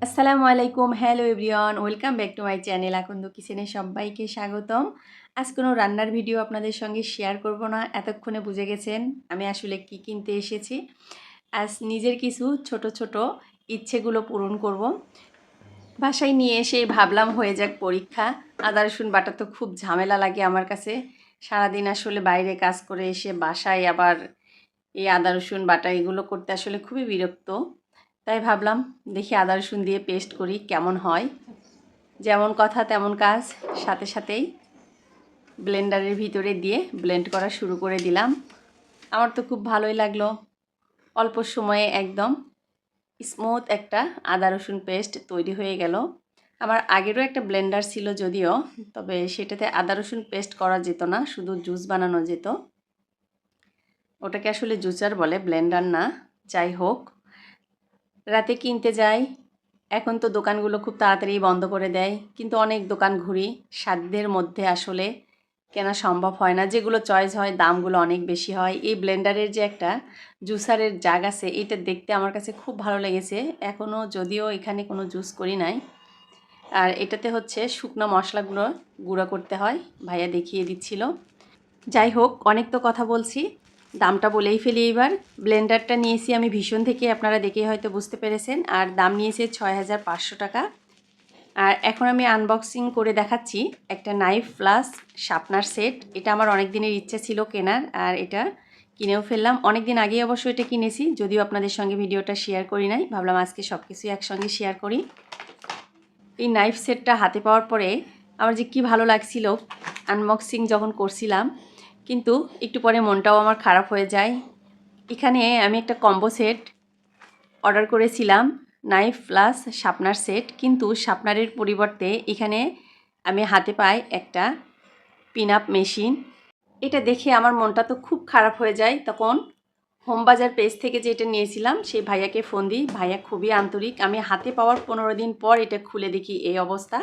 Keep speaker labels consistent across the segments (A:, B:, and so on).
A: আসসালামু আলাইকুম, hello everyone, welcome back to my channel Akanda কিচেনে সবাইকে স্বাগতম। আজ কোনো রান্নার ভিডিও আপনাদের সঙ্গে শেয়ার করব না, এতক্ষণে বুঝে গেছেন আমি আসলে কি কিনতে এসেছি। আজ নিজের কিছু ছোট ছোট ইচ্ছেগুলো পূরণ করব। বাসায় নিয়ে এসে ভাবলাম হয়ে যাক পরীক্ষা। আদা রসুন বাটা তো খুব ঝামেলা লাগে আমার কাছে। সারাদিন আসলে বাইরে কাজ করে এসে বাসায় আবার এই আদা রসুন বাটা এগুলো করতে আসলে খুবই বিরক্ত। তাই ভাবলাম দেখি আদা রসুন দিয়ে পেস্ট করি কেমন হয়। যেমন কথা তেমন কাজ, সাথে সাথেই ব্লেন্ডারের ভিতরে দিয়ে ব্লেন্ড করা শুরু করে দিলাম। আমার তো খুব ভালোই লাগলো, অল্প সময়ে একদম স্মুথ একটা আদা রসুন পেস্ট তৈরি হয়ে গেল। আমার আগেরও একটা ব্লেন্ডার ছিল যদিও, তবে সেটাতে আদা রসুন পেস্ট করা যেত না, শুধু জুস বানানো যেত। ওটাকে আসলে জুসার বলে, ব্লেন্ডার না। যাই হোক, রাতে কিনতে যাই, এখন তো দোকানগুলো খুব তাড়াতাড়ি বন্ধ করে দেয়, কিন্তু অনেক দোকান ঘুরি, সাধ্যের মধ্যে আসলে কেনা সম্ভব হয় না। যেগুলো চয়েস হয় দামগুলো অনেক বেশি হয়। এই ব্লেন্ডারের যে একটা জুসারের জাগ আছে, এটা দেখতে আমার কাছে খুব ভালো লেগেছে। এখনও যদিও এখানে কোনো জুস করি নাই। আর এটাতে হচ্ছে শুকনো মশলাগুলো গুঁড়ো করতে হয়, ভাইয়া দেখিয়ে দিচ্ছিল। যাই হোক, অনেক তো কথা বলছি, দামটা বলেই ফেলি এবার। ব্লেন্ডারটা নিয়েছি আমি ভীষণ থেকে, আপনারা দেখে হয়তো বুঝতে পেরেছেন, আর দাম নিয়েছে ৬,৫০০ টাকা। আর এখন আমি আনবক্সিং করে দেখাচ্ছি একটা নাইফ প্লাস শার্পনার সেট। এটা আমার অনেক দিনের ইচ্ছে ছিল কেনার, আর এটা কিনেও ফেললাম। অনেক দিন আগেই অবশ্য এটা কিনেছি, যদিও আপনাদের সঙ্গে ভিডিওটা শেয়ার করি নাই, ভাবলাম আজকে সব কিছু একসঙ্গে শেয়ার করি। এই নাইফ সেটটা হাতে পাওয়ার পরে আমার যে কী ভালো লাগছিল আনবক্সিং যখন করছিলাম, কিন্তু একটু পরে মনটাও আমার খারাপ হয়ে যায়। এখানে আমি একটা কম্বো সেট অর্ডার করেছিলাম, নাইফ প্লাস শার্পনার সেট, কিন্তু শার্পনারের পরিবর্তে এখানে আমি হাতে পাই একটা পিন আপ মেশিন। এটা দেখে আমার মনটা তো খুব খারাপ হয়ে যায়। তখন হোমবাজার পেজ থেকে যেটা নিয়েছিলাম সেই ভাইয়াকে ফোন দিই, ভাইয়া খুবই আন্তরিক। আমি হাতে পাওয়ার 15 দিন পর এটা খুলে দেখি এই অবস্থা।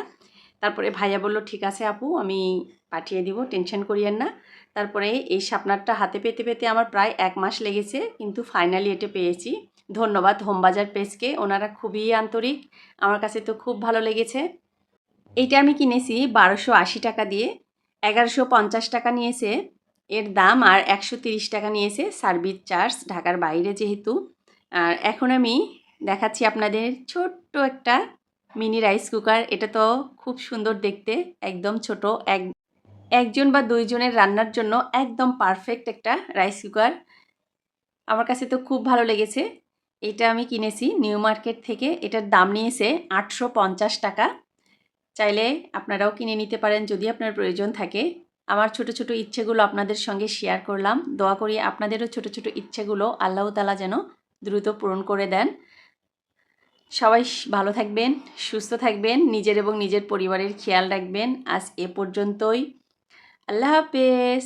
A: তারপরে ভাইয়া বলল ঠিক আছে আপু, আমি পাঠিয়ে দিব, টেনশন করিয়েন না। তারপরে এই শার্পনারটা হাতে পেতে পেতে আমার প্রায় 1 মাস লেগেছে, কিন্তু ফাইনালি এটা পেয়েছি। ধন্যবাদ হোমবাজার পেজকে, ওনারা খুবই আন্তরিক, আমার কাছে তো খুব ভালো লেগেছে। এইটা আমি কিনেছি 1280 টাকা দিয়ে, 1150 টাকা নিয়েছে এর দাম, আর 130 টাকা নিয়েছে সার্ভিস চার্জ, ঢাকার বাইরে যেহেতু। আর এখন আমি দেখাচ্ছি আপনাদের ছোট্ট একটা মিনি রাইস কুকার। এটা তো খুব সুন্দর দেখতে, একদম ছোট, একজন বা দুইজনের রান্নার জন্য একদম পারফেক্ট একটা রাইস কুকার। আমার কাছে তো খুব ভালো লেগেছে। এটা আমি কিনেছি নিউ মার্কেট থেকে, এটার দাম নিয়েছে 850 টাকা। চাইলে আপনারাও কিনে নিতে পারেন যদি আপনার প্রয়োজন থাকে। আমার ছোট ছোট ইচ্ছেগুলো আপনাদের সঙ্গে শেয়ার করলাম। দোয়া করি আপনাদেরও ছোট ছোট ইচ্ছেগুলো আল্লাহ তাআলা যেন দ্রুত পূরণ করে দেন। সবাই ভালো থাকবেন, সুস্থ থাকবেন, নিজের এবং নিজের পরিবারের খেয়াল রাখবেন। আজ এ পর্যন্তই। আল্লাহ হাফেজ।